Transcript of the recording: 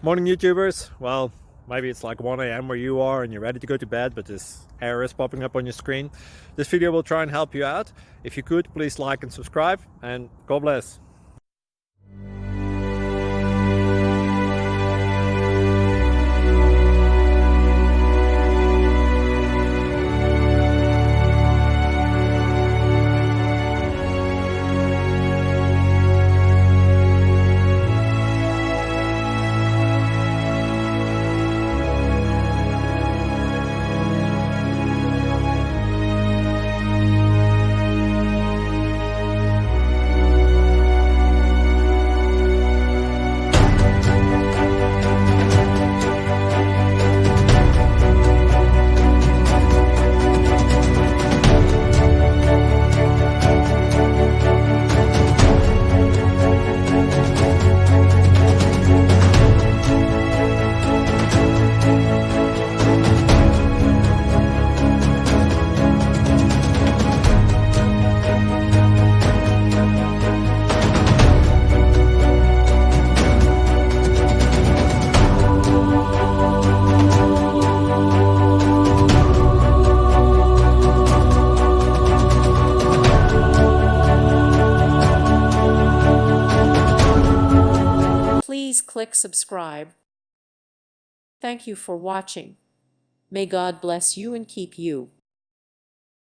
Morning YouTubers. Well, maybe it's like 1 a.m. where you are and you're ready to go to bed, but this error is popping up on your screen. This video will try and help you out. If you could, please like and subscribe, and God bless. Please click subscribe. Thank you for watching. May God bless you and keep you.